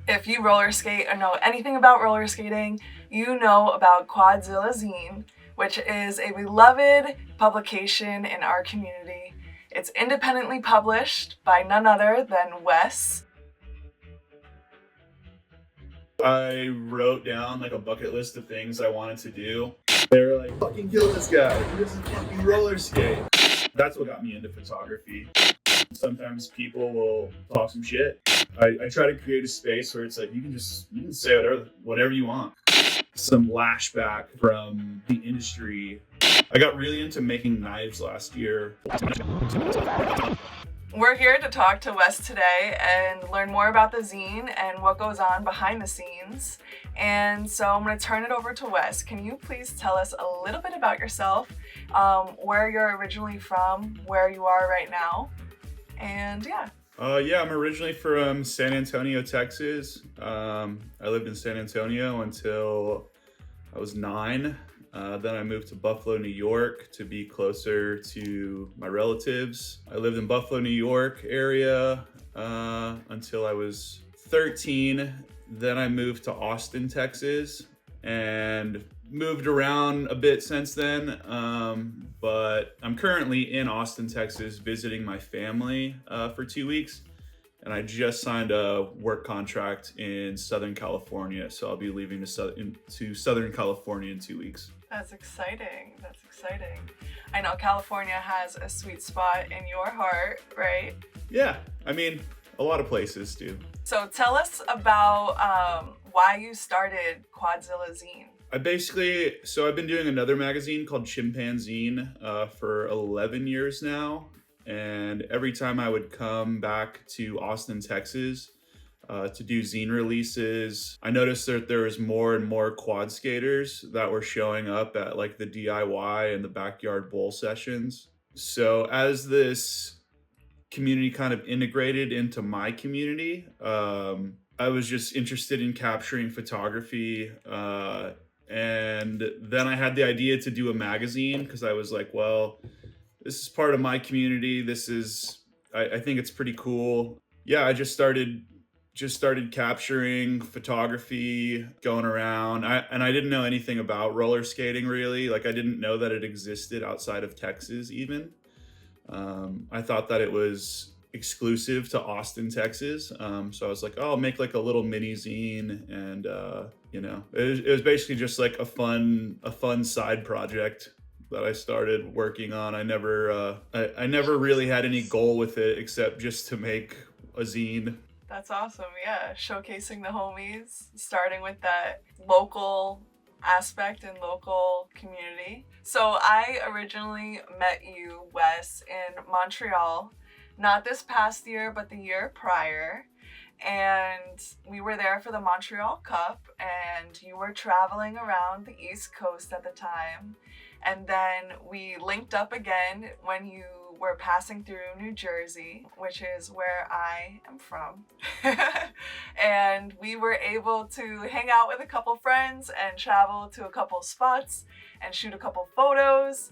If you roller skate or know anything about roller skating, you know about Quadzilla Zine, which is a beloved publication in our community. It's independently published by none other than Wes. I wrote down like a bucket list of things I wanted to do. They were like, fucking kill this guy. He doesn't fucking roller skate. That's what got me into photography. Sometimes people will talk some shit. I try to create a space where it's like you can say whatever you want. Some lashback from the industry. I got really into making knives last year. We're here to talk to Wes today and learn more about the zine and what goes on behind the scenes. And so I'm going to turn it over to Wes. Can you please tell us a little bit about yourself, where you're originally from, where you are right now, and yeah. I'm originally from San Antonio, Texas. I lived in San Antonio until I was 9. Then I moved to Buffalo, New York to be closer to my relatives. I lived in Buffalo, New York area until I was 13. Then I moved to Austin, Texas, and moved around a bit since then. But I'm currently in Austin, Texas, visiting my family for 2 weeks. And I just signed a work contract in Southern California. So I'll be leaving to Southern California in 2 weeks. That's exciting. That's exciting. I know California has a sweet spot in your heart, right? Yeah, I mean, a lot of places do. So tell us about why you started Quadzilla Zine. I've been doing another magazine called Chimpanzine for 11 years now. And every time I would come back to Austin, Texas, to do zine releases, I noticed that there was more and more quad skaters that were showing up at like the DIY and the backyard bowl sessions. So as this community kind of integrated into my community, I was just interested in capturing photography. And then I had the idea to do a magazine because I was like, well, this is part of my community. I think it's pretty cool. Yeah, I just started capturing photography, going around. I didn't know anything about roller skating really. Like I didn't know that it existed outside of Texas even. I thought that it was exclusive to Austin, Texas. So I was like, oh, I'll make like a little mini zine, and it was basically just like a fun side project that I started working on. I never really had any goal with it except just to make a zine. That's awesome. Yeah, showcasing the homies, starting with that local aspect and local community. So I originally met you, Wes, in Montreal, not this past year, but the year prior. And we were there for the Montreal Cup, and you were traveling around the East Coast at the time. And then we linked up again when you were passing through New Jersey, which is where I am from. And we were able to hang out with a couple friends and travel to a couple spots and shoot a couple photos,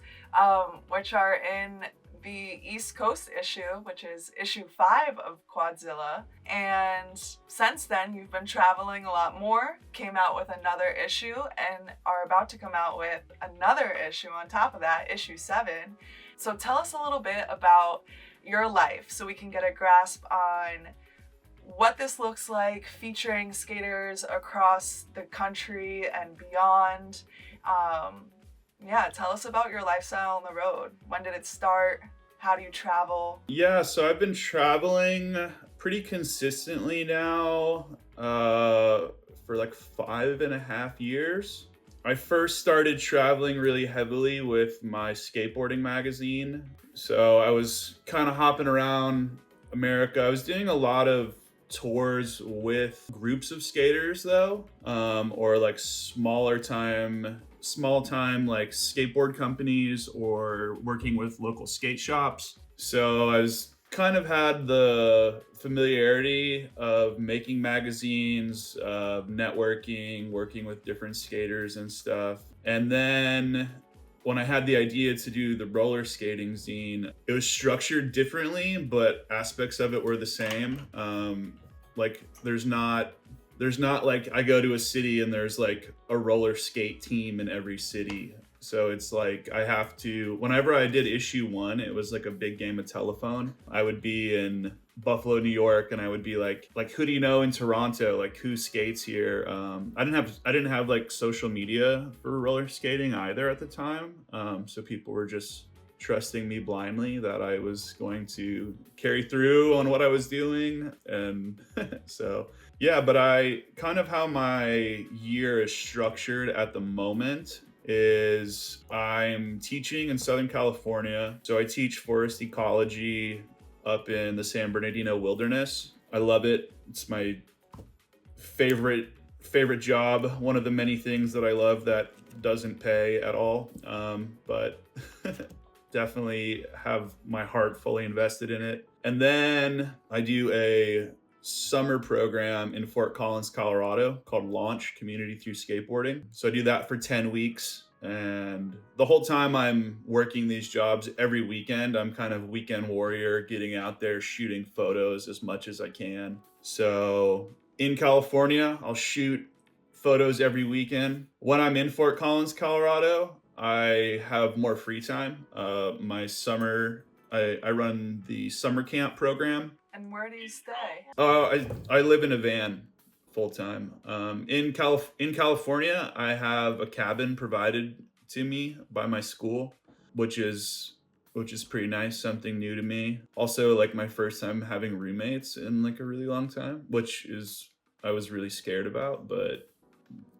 which are in the East Coast issue, which is issue 5 of Quadzilla. And since then, you've been traveling a lot more, came out with another issue, and are about to come out with another issue on top of that, issue 7. So tell us a little bit about your life so we can get a grasp on what this looks like, featuring skaters across the country and beyond. Tell us about your lifestyle on the road. When did it start? How do you travel? Yeah, so I've been traveling pretty consistently now for like 5.5 years. I first started traveling really heavily with my skateboarding magazine. So I was kind of hopping around America. I was doing a lot of tours with groups of skaters though, or like small time like skateboard companies, or working with local skate shops. So I was kind of had the familiarity of making magazines, of networking, working with different skaters and stuff. And then when I had the idea to do the roller skating zine, it was structured differently, but aspects of it were the same. Like there's not there's not like I go to a city and there's like a roller skate team in every city. So it's like I have to, whenever I did issue 1, it was like a big game of telephone. I would be in Buffalo, New York, and I would be like who do you know in Toronto? Like who skates here? I didn't have like social media for roller skating either at the time. So people were just trusting me blindly that I was going to carry through on what I was doing. And so, yeah, but I kind of how my year is structured at the moment is I'm teaching in Southern California. So I teach forest ecology up in the San Bernardino wilderness. I love it. It's my favorite job. One of the many things that I love that doesn't pay at all. But definitely have my heart fully invested in it. And then I do a summer program in Fort Collins, Colorado called Launch Community Through Skateboarding. So I do that for 10 weeks. And the whole time I'm working these jobs every weekend, I'm kind of weekend warrior, getting out there, shooting photos as much as I can. So in California, I'll shoot photos every weekend. When I'm in Fort Collins, Colorado, I have more free time. My summer, I run the summer camp program. And where do you stay? I live in a van full time. In California, I have a cabin provided to me by my school, which is pretty nice, something new to me. Also, like my first time having roommates in like a really long time, which is I was really scared about, but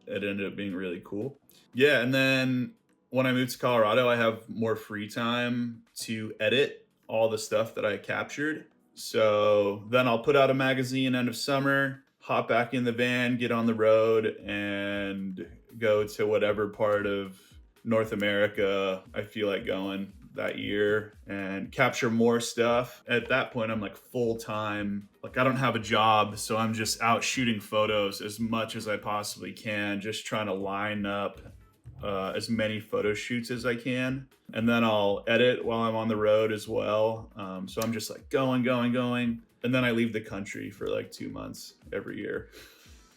it ended up being really cool. Yeah, and then when I moved to Colorado, I have more free time to edit all the stuff that I captured. So then I'll put out a magazine end of summer, hop back in the van, get on the road, and go to whatever part of North America I feel like going that year and capture more stuff. At that point, I'm like full time. Like I don't have a job, so I'm just out shooting photos as much as I possibly can, just trying to line up as many photo shoots as I can. And then I'll edit while I'm on the road as well. So I'm just like going. And then I leave the country for like 2 months every year.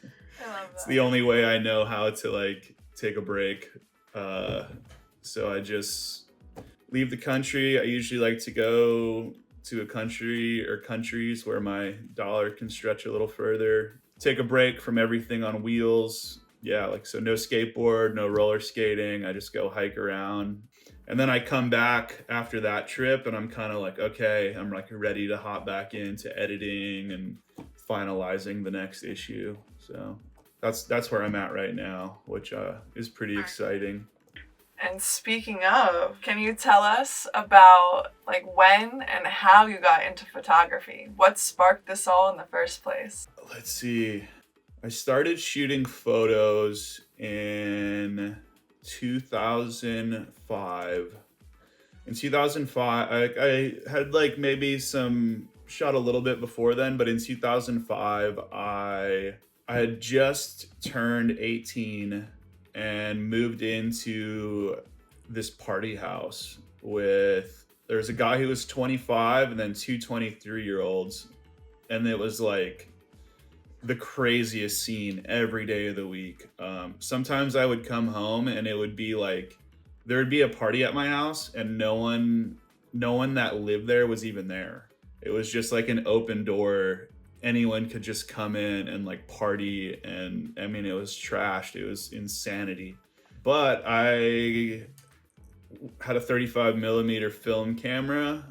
I love that. It's the only way I know how to like take a break. So I just leave the country. I usually like to go to a country or countries where my dollar can stretch a little further. Take a break from everything on wheels. Yeah, like so no skateboard, no roller skating. I just go hike around. And then I come back after that trip and I'm kind of like, okay, I'm like ready to hop back into editing and finalizing the next issue. So that's where I'm at right now, which is pretty exciting. And speaking of, can you tell us about like when and how you got into photography? What sparked this all in the first place? Let's see. I started shooting photos in 2005. In 2005, I had like maybe some shot a little bit before then, but in 2005, I had just turned 18 and moved into this party house with, there was a guy who was 25 and then two 23-year-olds. And it was like the craziest scene every day of the week. Sometimes I would come home and it would be like, there would be a party at my house and no one that lived there was even there. It was just like an open door. Anyone could just come in and like party. And I mean, it was trashed. It was insanity. But I had a 35 millimeter film camera.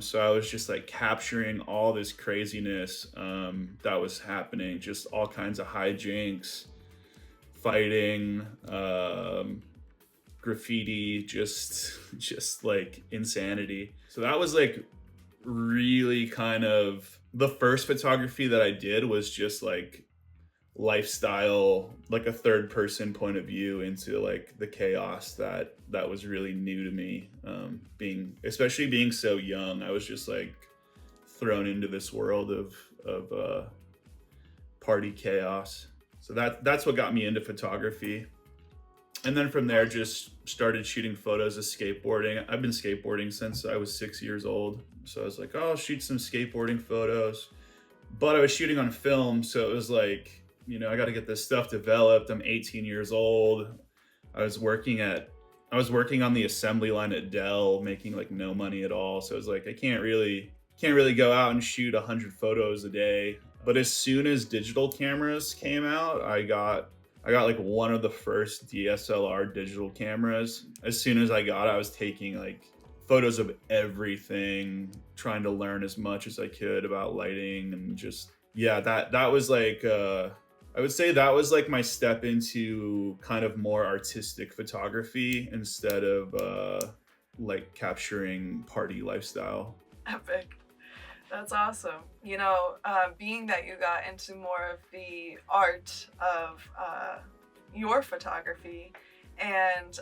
So I was just like capturing all this craziness that was happening. Just all kinds of hijinks, fighting, graffiti, just like insanity. So that was like really kind of the first photography that I did was just like lifestyle, like a third person point of view into like the chaos that was really new to me. Especially being so young, I was just like thrown into this world of party chaos. So that's what got me into photography. And then from there, just started shooting photos of skateboarding. I've been skateboarding since I was 6 years old. So I was like, oh, I'll shoot some skateboarding photos. But I was shooting on film, so it was like I got to get this stuff developed. I'm 18 years old. I was working at I was working on the assembly line at Dell, making like no money at all. So I was like, I can't really go out and shoot 100 photos a day. But as soon as digital cameras came out, I got like one of the first DSLR digital cameras. As soon as I got it, I was taking like photos of everything, trying to learn as much as I could about lighting and just yeah, that was like I would say that was like my step into kind of more artistic photography instead of like capturing party lifestyle. Epic. That's awesome. Being that you got into more of the art of your photography and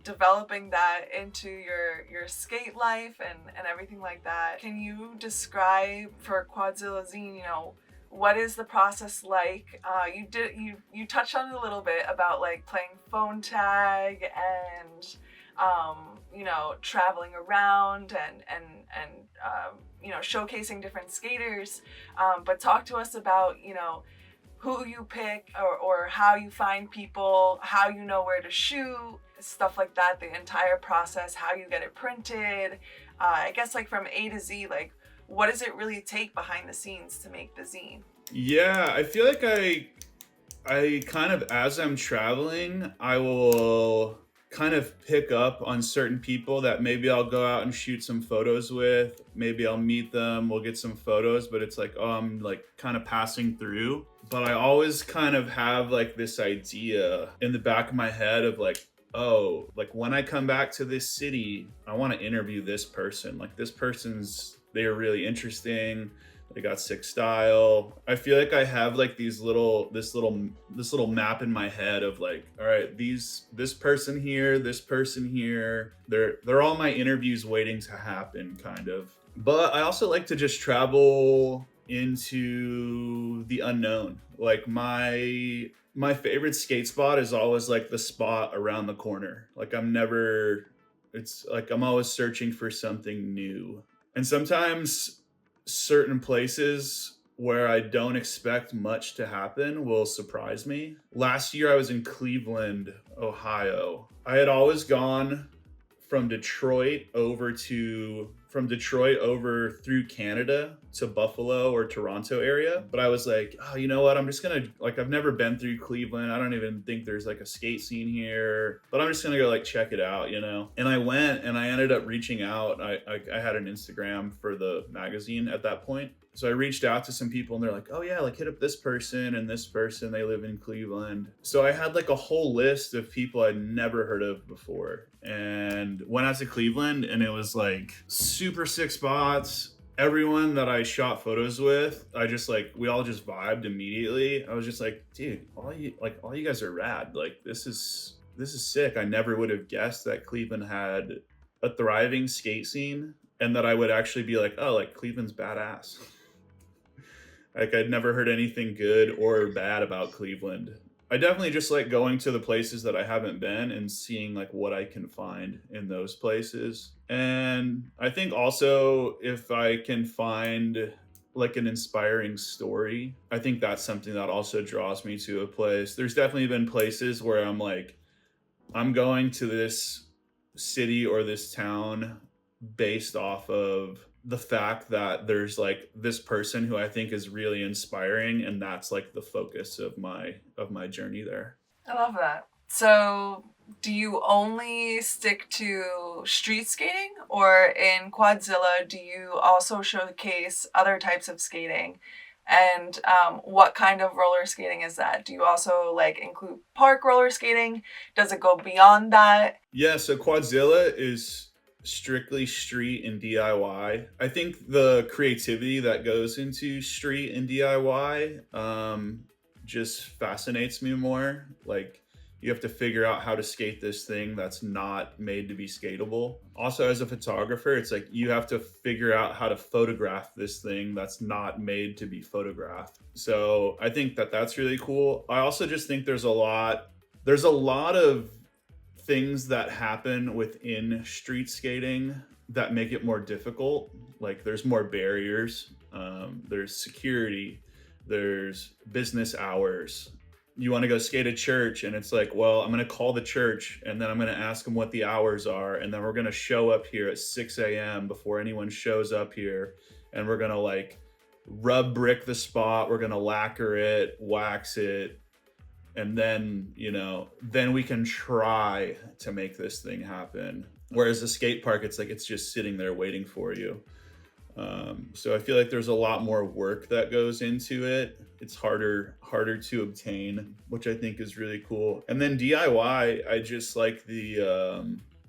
developing that into your skate life and everything like that, can you describe for Quadzilla Zine, what is the process like? You touched on it a little bit about like playing phone tag and traveling around and showcasing different skaters. But talk to us about who you pick or how you find people, how you know where to shoot, stuff like that, the entire process, how you get it printed. I guess like from A to Z, like what does it really take behind the scenes to make the zine? Yeah, I feel like I kind of as I'm traveling, I will kind of pick up on certain people that maybe I'll go out and shoot some photos with. Maybe I'll meet them, we'll get some photos, but it's like, oh, I'm like kind of passing through. But I always kind of have like this idea in the back of my head of like, oh, like when I come back to this city, I want to interview this person. Like they're really interesting. They got sick style. I feel like I have like this little map in my head of like, all right, this person here, they're all my interviews waiting to happen kind of. But I also like to just travel into the unknown. Like my favorite skate spot is always like the spot around the corner. Like it's like I'm always searching for something new. And sometimes certain places where I don't expect much to happen will surprise me. Last year I was in Cleveland, Ohio. I had always gone from Detroit over through Canada to Buffalo or Toronto area. But I was like, oh, you know what? I'm just gonna like I've never been through Cleveland. I don't even think there's like a skate scene here. But I'm just gonna go like check it out, And I went and I ended up reaching out. I had an Instagram for the magazine at that point. So I reached out to some people and they're like, oh yeah, like hit up this person and this person, they live in Cleveland. So I had like a whole list of people I'd never heard of before and went out to Cleveland and it was like super sick spots. Everyone that I shot photos with, we all just vibed immediately. I was just like, dude, all you guys are rad. Like this is sick. I never would have guessed that Cleveland had a thriving skate scene and that I would actually be like, oh, like Cleveland's badass. Like I'd never heard anything good or bad about Cleveland. I definitely just like going to the places that I haven't been and seeing like what I can find in those places. And I think also if I can find like an inspiring story, I think that's something that also draws me to a place. There's definitely been places where I'm like, I'm going to this city or this town based off of the fact that there's like this person who I think is really inspiring and that's like the focus of my journey there. I love that. So do you only stick to street skating or in Quadzilla do you also showcase other types of skating? And what kind of roller skating is that? Do you also like include park roller skating? Does it go beyond that? Yeah, so Quadzilla is strictly street and DIY. I think the creativity that goes into street and DIY just fascinates me more. Like you have to figure out how to skate this thing that's not made to be skatable. Also, as a photographer, it's like you have to figure out how to photograph this thing that's not made to be photographed. So I think that that's really cool. I also just think there's a lot of things that happen within street skating that make it more difficult. Like there's more barriers, there's security, There's business hours. You want to go skate at church, and it's like, well, I'm going to call the church, and then I'm going to ask them what the hours are, and then we're going to show up here at 6 a.m. before anyone shows up here, and we're going to like rub brick the spot, we're going to lacquer it, wax it, and then, you know, then we can try to make this thing happen. Whereas the skate park, it's like it's just sitting there waiting for you. So I feel like there's a lot more work that goes into it. It's harder to obtain, which I think is really cool. And then DIY, I just like I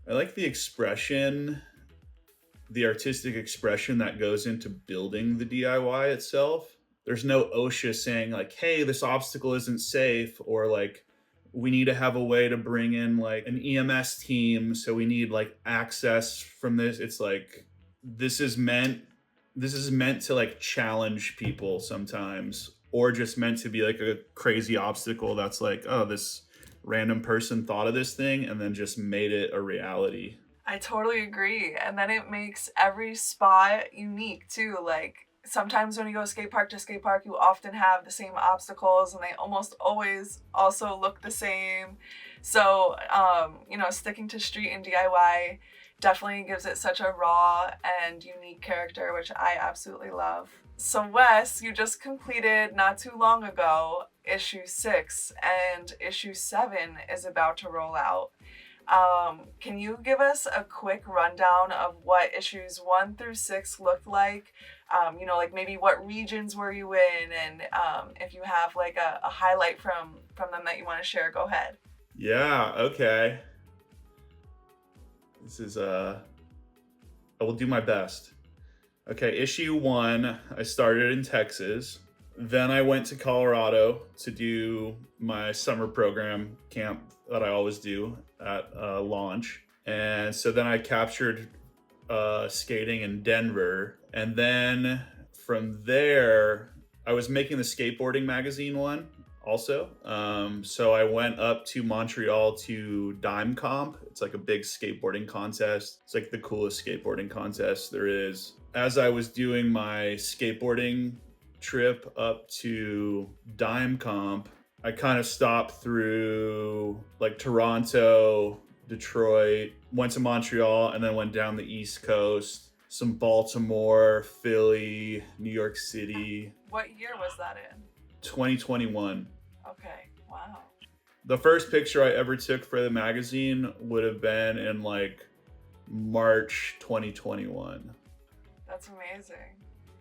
like the expression, the artistic expression that goes into building the DIY itself. There's no OSHA saying like, hey, this obstacle isn't safe, or like, we need to have a way to bring in like an EMS team, so we need like access from this. It's like, this is meant to like challenge people sometimes, or just meant to be like a crazy obstacle that's like, oh, this random person thought of this thing and then just made it a reality. I totally agree. And then it makes every spot unique too. Like sometimes when you go skate park to skate park, you often have the same obstacles and they almost always also look the same. So, you know, sticking to street and DIY definitely gives it such a raw and unique character, which I absolutely love. So Wes, you just completed not too long ago issue 6, and issue 7 is about to roll out. Can you give us a quick rundown of what issues 1 through 6 looked like? You know, like maybe what regions were you in, and if you have like a highlight from them that you want to share, go ahead. Yeah, okay. This is I will do my best. Okay, issue 1, I started in Texas. Then I went to Colorado to do my summer program camp that I always do at launch. And so then I captured skating in Denver. And then from there, I was making the skateboarding magazine one also. So I went up to Montreal to Dime Comp. It's like a big skateboarding contest. It's like the coolest skateboarding contest there is. As I was doing my skateboarding trip up to Dime Comp, I kind of stopped through like Toronto, Detroit, went to Montreal, and then went down the East Coast, some Baltimore, Philly, New York City. What year was that in? 2021. Okay, wow. The first picture I ever took for the magazine would have been in like March 2021. That's amazing.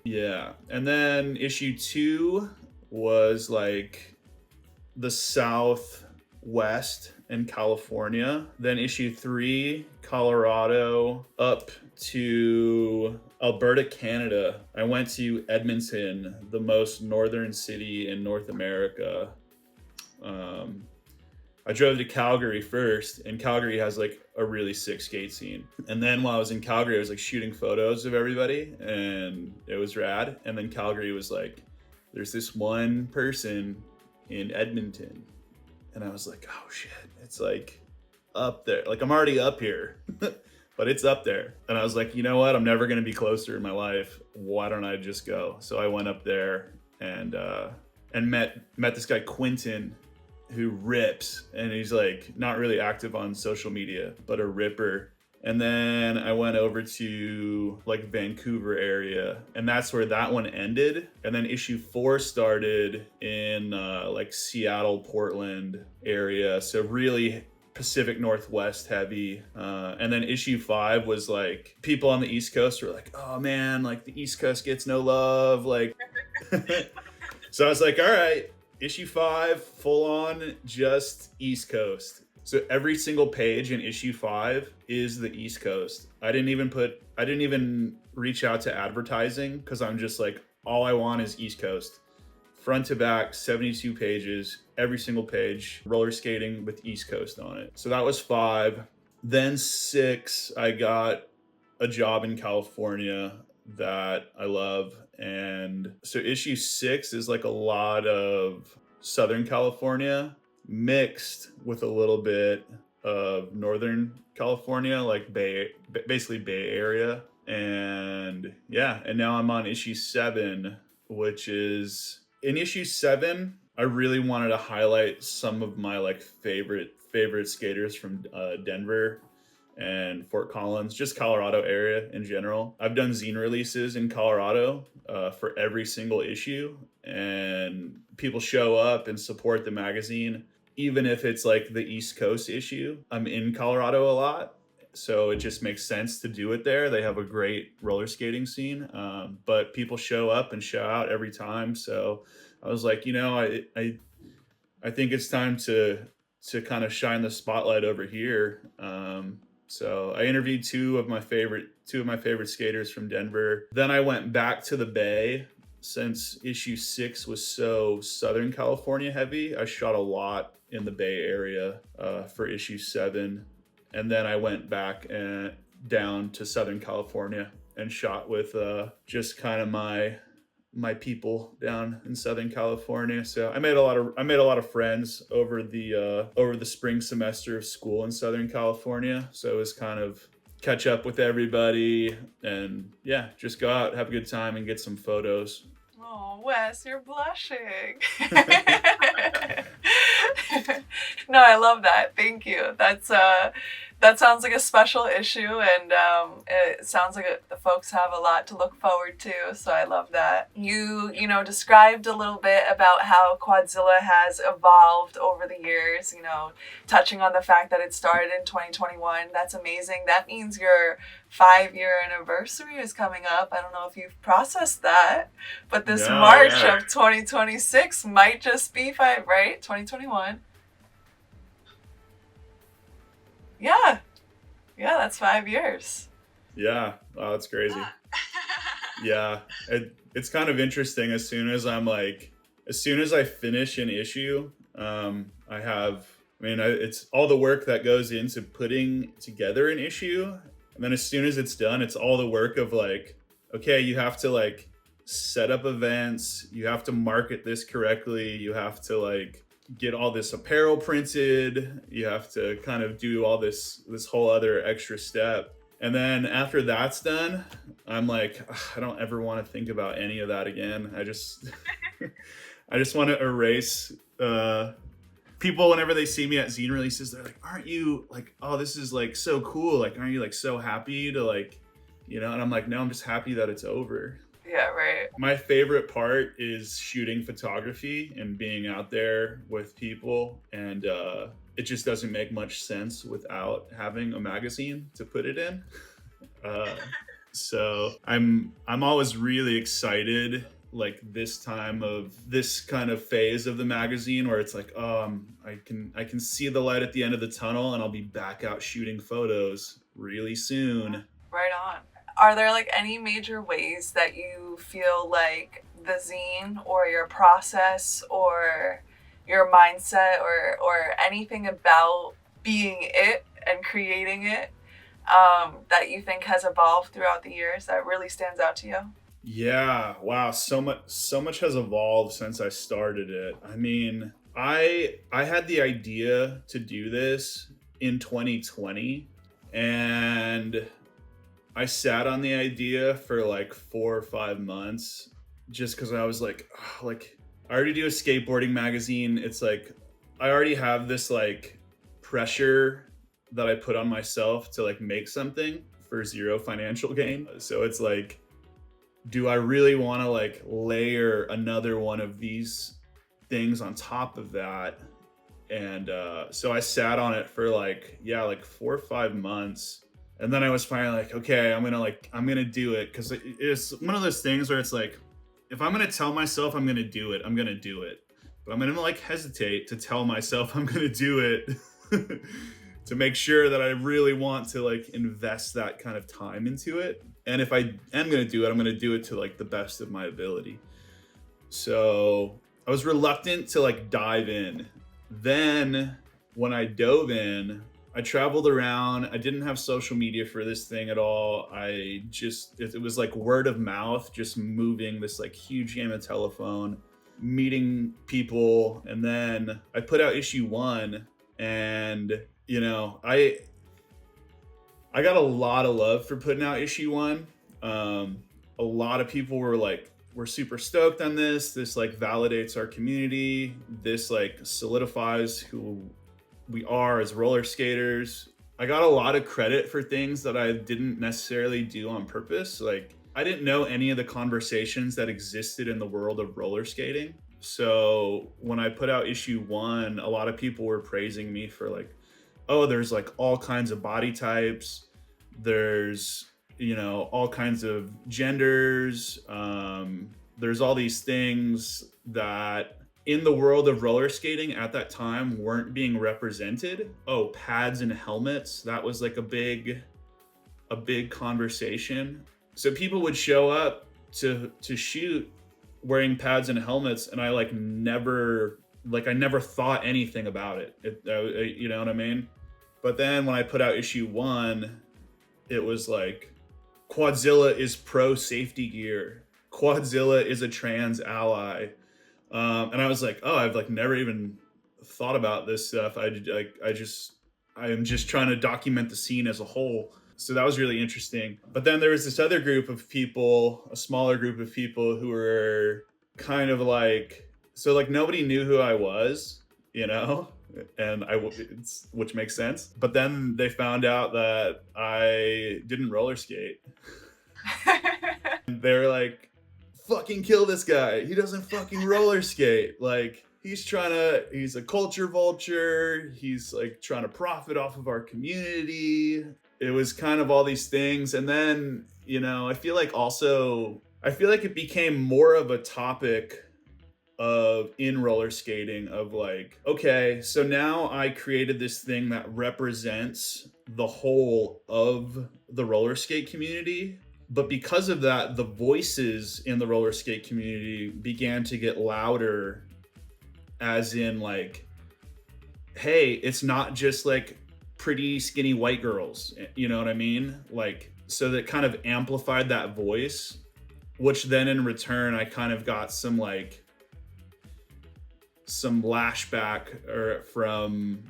Yeah. And then issue 2 was like the Southwest in California. Then issue 3, Colorado, up to Alberta, Canada. I went to Edmonton, the most northern city in North America. I drove to Calgary first, and Calgary has like a really sick skate scene. And then while I was in Calgary, I was like shooting photos of everybody, and it was rad. And then Calgary was like, there's this one person in Edmonton. And I was like, oh shit, it's like up there. Like I'm already up here, but it's up there. And I was like, you know what? I'm never gonna be closer in my life. Why don't I just go? So I went up there and met this guy Quentin, who rips, and he's like not really active on social media, but a ripper. And then I went over to like Vancouver area, and that's where that one ended. And then issue 4 started in like Seattle, Portland area, so really Pacific Northwest heavy. And then issue 5 was like people on the East Coast were like, oh man, like the East Coast gets no love, like so I was like, all right, issue 5, full on just East Coast. So every single page in issue 5 is the East Coast. I didn't even reach out to advertising, because I'm just like, all I want is East Coast. Front to back, 72 pages, every single page, roller skating with East Coast on it. So that was 5. Then 6, I got a job in California that I love. And so issue 6 is like a lot of Southern California mixed with a little bit of Northern California, like basically Bay Area. And yeah, and now I'm on issue 7, which is in issue 7, I really wanted to highlight some of my like favorite skaters from Denver and Fort Collins, just Colorado area in general. I've done zine releases in Colorado for every single issue, and people show up and support the magazine, even if it's like the East Coast issue. I'm in Colorado a lot, so it just makes sense to do it there. They have a great roller skating scene, but people show up and show out every time. So I was like, I think it's time to kind of shine the spotlight over here. So I interviewed two of my favorite skaters from Denver. Then I went back to the Bay since issue 6 was so Southern California heavy. I shot a lot in the Bay Area for issue 7, and then I went back and down to Southern California and shot with just kind of my people down in Southern California. So I made a lot of friends over the spring semester of school in Southern California. So it was kind of catch up with everybody and yeah, just go out, have a good time, and get some photos. Oh, Wes, you're blushing. No, I love that. Thank you. That sounds like a special issue, and it sounds like the folks have a lot to look forward to. So I love that. You described a little bit about how Quadzilla has evolved over the years. Touching on the fact that it started in 2021. That's amazing. That means your 5-year anniversary is coming up. I don't know if you've processed that, but this March of 2026 might just be 5, right? 2021. Yeah, that's 5 years. Yeah, wow, that's crazy. Yeah, it's kind of interesting. As soon as I finish an issue, it's all the work that goes into putting together an issue. And then as soon as it's done, it's all the work of like, okay, you have to like set up events, you have to market this correctly, you have to like get all this apparel printed, you have to kind of do all this whole other extra step. And then after that's done, I'm like, I don't ever want to think about any of that again. I just want to erase people. Whenever they see me at zine releases, they're like, aren't you like, oh, this is like so cool, like aren't you like so happy to like, and I'm like, no, I'm just happy that it's over. Yeah, right. My favorite part is shooting photography and being out there with people, and it just doesn't make much sense without having a magazine to put it in. So I'm always really excited, like this time of this kind of phase of the magazine where it's like, I can see the light at the end of the tunnel, and I'll be back out shooting photos really soon. Right on. Are there like any major ways that you feel like the zine or your process or your mindset or anything about being it and creating it that you think has evolved throughout the years that really stands out to you? Yeah, wow, so much has evolved since I started it. I mean, I had the idea to do this in 2020, and I sat on the idea for like 4 or 5 months just because I was like, oh, like I already do a skateboarding magazine. It's like I already have this like pressure that I put on myself to like make something for zero financial gain. So it's like, do I really want to like layer another one of these things on top of that? And so I sat on it for like 4 or 5 months. And then I was finally like, okay, I'm gonna do it, because it's one of those things where it's like, if I'm gonna tell myself I'm gonna do it, I'm gonna do it. But I'm gonna like hesitate to tell myself I'm gonna do it to make sure that I really want to like invest that kind of time into it. And if I am gonna do it, I'm gonna do it to like the best of my ability. So I was reluctant to like dive in. Then when I dove in, I traveled around. I didn't have social media for this thing at all. It was like word of mouth, just moving this like huge game of telephone, meeting people. And then I put out issue 1, and I got a lot of love for putting out issue 1. A lot of people were like we're super stoked on this. This like validates our community. This like solidifies who we are as roller skaters. I got a lot of credit for things that I didn't necessarily do on purpose. Like, I didn't know any of the conversations that existed in the world of roller skating. So when I put out issue 1, a lot of people were praising me for like, oh, there's like all kinds of body types. There's, you know, all kinds of genders. There's all these things that in the world of roller skating at that time weren't being represented. Oh, pads and helmets. That was like a big conversation. So people would show up to shoot wearing pads and helmets, and I never thought anything about it. You know what I mean? But then when I put out issue 1, it was like, Quadzilla is pro safety gear. Quadzilla is a trans ally. And I was like, oh, I've never even thought about this stuff. I am just trying to document the scene as a whole. So that was really interesting. But then there was this other group of people, a smaller group of people who were kind of like, so like nobody knew who I was, you know, and which makes sense. But then they found out that I didn't roller skate. They're like, fucking kill this guy. He doesn't fucking roller skate. Like, he's a culture vulture. He's like trying to profit off of our community. It was kind of all these things. And then, you know, I feel like it became more of a topic of in roller skating of like, okay, so now I created this thing that represents the whole of the roller skate community. But because of that, the voices in the roller skate community began to get louder, as in like, hey, it's not just like pretty skinny white girls, you know what I mean? Like, so that kind of amplified that voice, which then in return, I kind of got some lashback from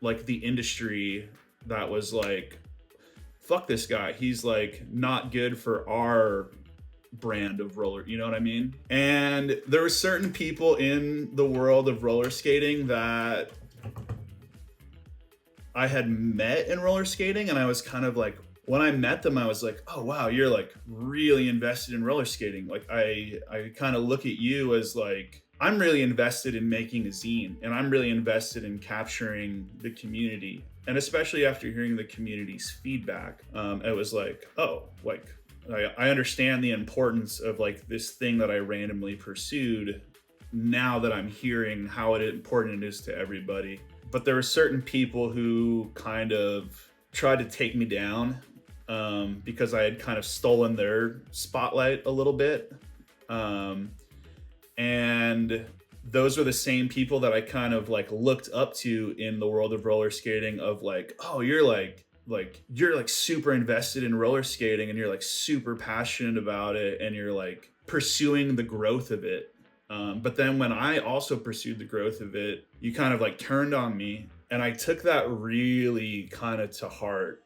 like the industry that was like, fuck this guy. He's like not good for our brand of roller, you know what I mean? And there were certain people in the world of roller skating that I had met in roller skating, and I was kind of like, when I met them, I was like, oh wow, you're like really invested in roller skating. Like I kind of look at you as like, I'm really invested in making a zine, and I'm really invested in capturing the community. And especially after hearing the community's feedback, it was like, oh, like I understand the importance of like this thing that I randomly pursued now that I'm hearing how important it is to everybody. But there were certain people who kind of tried to take me down because I had kind of stolen their spotlight a little bit. And those were the same people that I kind of like looked up to in the world of roller skating of like, oh, you're super invested in roller skating, and you're like super passionate about it, and you're like pursuing the growth of it. But then when I also pursued the growth of it, you kind of like turned on me, and I took that really kind of to heart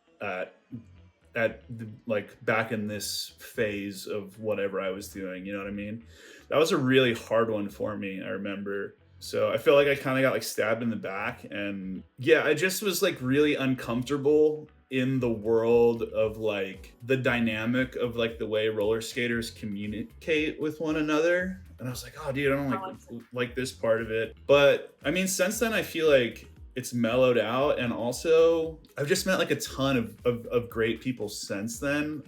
like back in this phase of whatever I was doing, you know what I mean? That was a really hard one for me, I remember. So I feel like I kind of got like stabbed in the back, and yeah, I just was like really uncomfortable in the world of like the dynamic of like the way roller skaters communicate with one another. And I was like, oh dude, I don't like this part of it. But I mean, since then I feel like it's mellowed out, and also I've just met like a ton of great people since then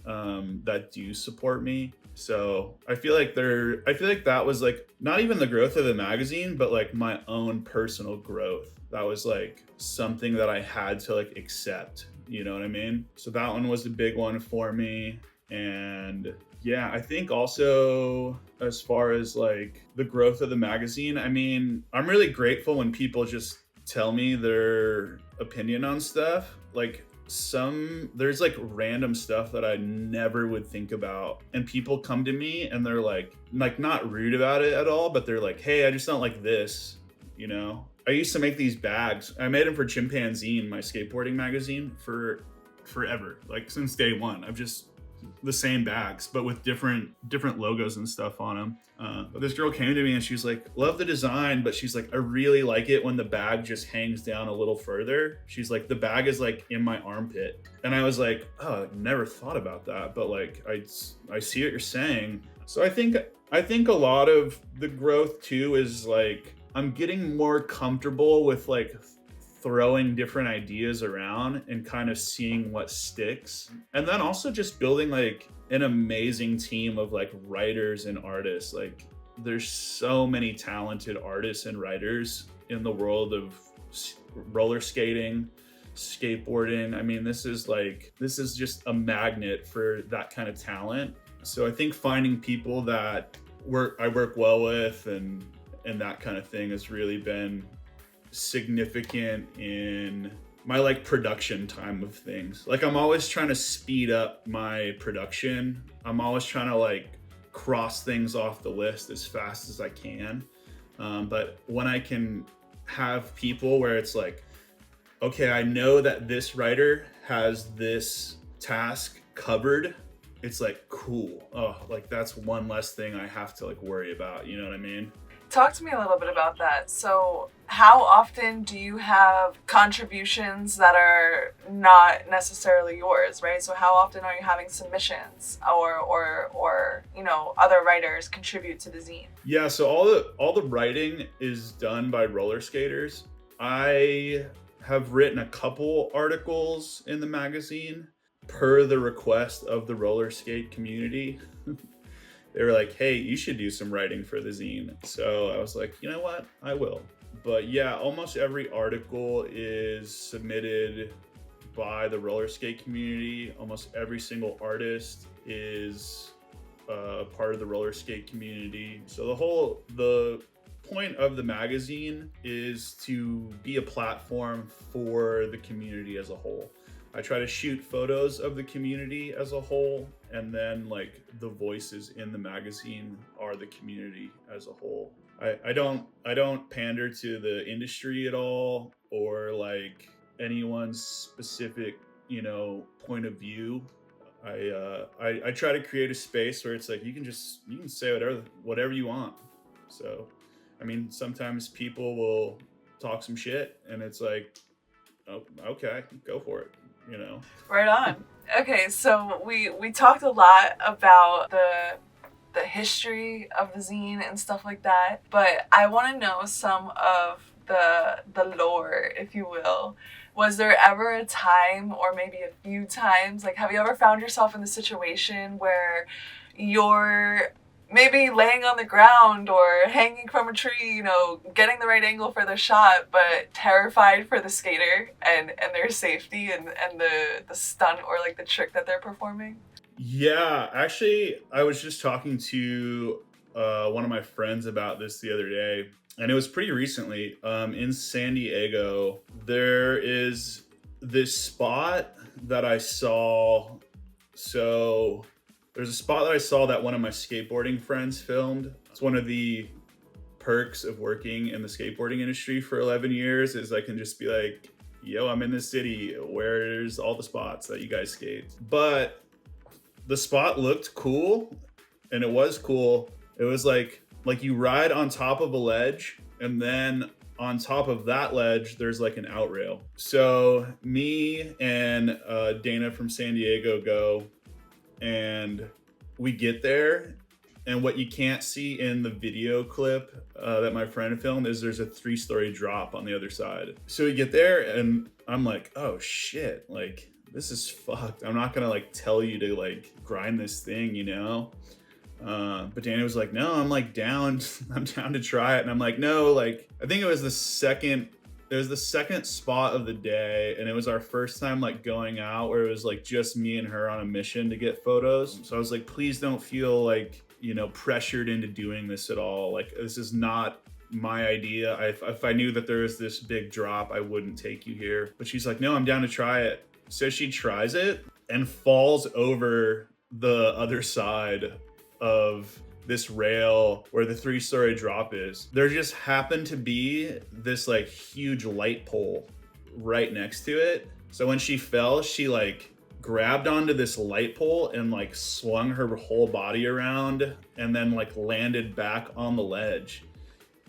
that do support me. So I feel like that was like not even the growth of the magazine, but like my own personal growth. That was like something that I had to like accept, you know what I mean? So that one was a big one for me. And yeah, I think also as far as like the growth of the magazine, I mean, I'm really grateful when people just tell me their opinion on stuff. Like there's like random stuff that I never would think about, and people come to me and they're like not rude about it at all, but they're like, hey, I just don't like this, you know? I used to make these bags. I made them for Quadzilla Zine, my skateboarding magazine, for forever, like since day one. I've just the same bags, but with different logos and stuff on them. But this girl came to me and she was like, love the design, but she's like, I really like it when the bag just hangs down a little further. She's like, the bag is like in my armpit. And I was like, oh, I never thought about that, but like I see what you're saying. So I think a lot of the growth too is like I'm getting more comfortable with like throwing different ideas around and kind of seeing what sticks. And then also just building like an amazing team of like writers and artists. Like there's so many talented artists and writers in the world of roller skating, skateboarding. I mean, this is just a magnet for that kind of talent. So I think finding people that I work well with and that kind of thing has really been significant in my like production time of things. Like I'm always trying to speed up my production. I'm always trying to like cross things off the list as fast as I can. But when I can have people where it's like, okay, I know that this writer has this task covered, it's like, cool. Oh, like that's one less thing I have to like worry about. You know what I mean? Talk to me a little bit about that. So how often do you have contributions that are not necessarily yours, right? So how often are you having submissions or you know, other writers contribute to the zine? Yeah, so all the writing is done by roller skaters. I have written a couple articles in the magazine per the request of the roller skate community. They were like, hey, you should do some writing for the zine. So I was like, you know what? I will. But yeah, almost every article is submitted by the roller skate community. Almost every single artist is part of the roller skate community. So the point of the magazine is to be a platform for the community as a whole. I try to shoot photos of the community as a whole, and then like the voices in the magazine are the community as a whole. I don't pander to the industry at all or like anyone's specific, you know, point of view. I try to create a space where it's like you can say whatever you want. So I mean, sometimes people will talk some shit and it's like, oh, okay, go for it. You know, right on. Okay, so we talked a lot about the history of the zine and stuff like that, but I want to know some of the lore, if you will. Was there ever a time, or maybe a few times, like have you ever found yourself in the situation where you're maybe laying on the ground or hanging from a tree, you know, getting the right angle for the shot, but terrified for the skater and their safety and the stunt or like the trick that they're performing? Yeah, actually, I was just talking to one of my friends about this the other day, and it was pretty recently. In San Diego, there is this spot that I saw. So there's a spot that I saw that one of my skateboarding friends filmed. It's one of the perks of working in the skateboarding industry for 11 years is I can just be like, yo, I'm in this city. Where's all the spots that you guys skate? But the spot looked cool, and it was cool. It was like you ride on top of a ledge, and then on top of that ledge, there's like an outrail. So me and Dana from San Diego go, and we get there, and what you can't see in the video clip that my friend filmed is there's a 3-story drop on the other side. So we get there, and I'm like, oh shit, like this is fucked. I'm not gonna like tell you to like grind this thing, you know? But Dana was like, no, I'm like down. I'm down to try it. And I'm like, no, like I think it was the second spot of the day, and it was our first time like going out where it was like just me and her on a mission to get photos. So I was like, please don't feel like, you know, pressured into doing this at all. Like this is not my idea. If I knew that there was this big drop, I wouldn't take you here. But she's like, no, I'm down to try it. So she tries it and falls over the other side of this rail where the 3-story drop is. There just happened to be this like huge light pole right next to it. So when she fell, she like grabbed onto this light pole and like swung her whole body around and then like landed back on the ledge.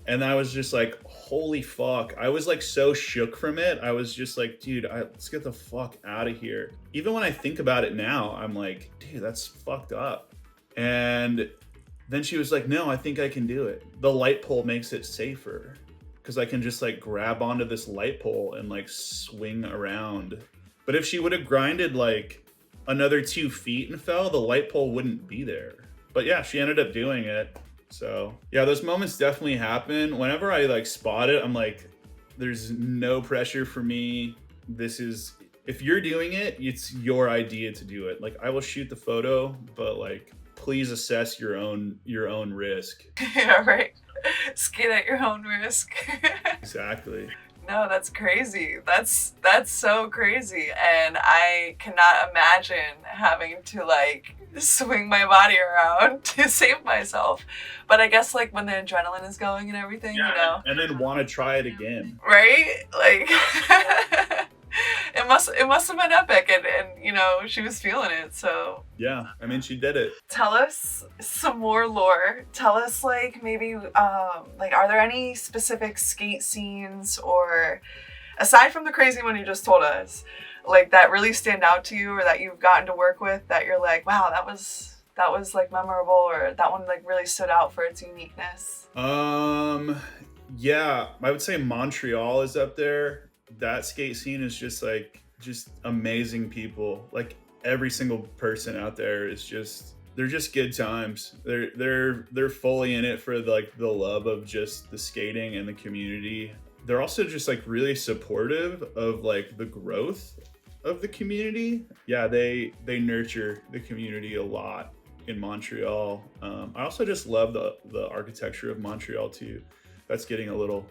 And I was just like, holy fuck. I was like so shook from it. I was just like, dude, let's get the fuck out of here. Even when I think about it now, I'm like, dude, that's fucked up. And then she was like, no, I think I can do it. The light pole makes it safer because I can just like grab onto this light pole and like swing around. But if she would have grinded like another 2 feet and fell, the light pole wouldn't be there. But yeah, she ended up doing it. So yeah, those moments definitely happen. Whenever I like spot it, I'm like, there's no pressure for me. If you're doing it, it's your idea to do it. Like I will shoot the photo, but like please assess your own risk. Yeah, right. Skate at your own risk. Exactly. No, that's crazy. That's so crazy. And I cannot imagine having to like swing my body around to save myself. But I guess like when the adrenaline is going and everything, Yeah, you know. and then want to try it again. Right? Like it must have been epic, and you know, she was feeling it, so Yeah, I mean, she did it. tell us some more lore. Tell us like maybe like are there any specific skate scenes, or aside from the crazy one you just told us, like that really stand out to you or that you've gotten to work with that you're like, wow, that was like memorable, or that one like really stood out for its uniqueness? Yeah, I would say Montreal is up there. That skate scene is just amazing people. Like every single person out there is they're just good times. They're fully in it for like the love of just the skating and the community. They're also just like really supportive of like the growth of the community. Yeah, they nurture the community a lot in Montreal. I also just love the architecture of Montreal too. That's getting a little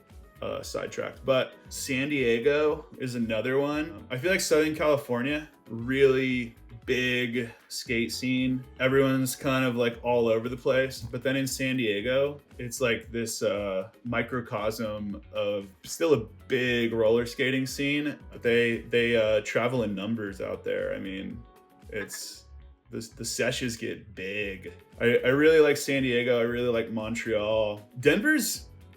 sidetracked, but San Diego is another one. I feel like Southern California, really big skate scene. Everyone's kind of like all over the place, but then in San Diego, it's like this microcosm of still a big roller skating scene. They travel in numbers out there. I mean, it's the sessions get big. I really like San Diego. I really like Montreal.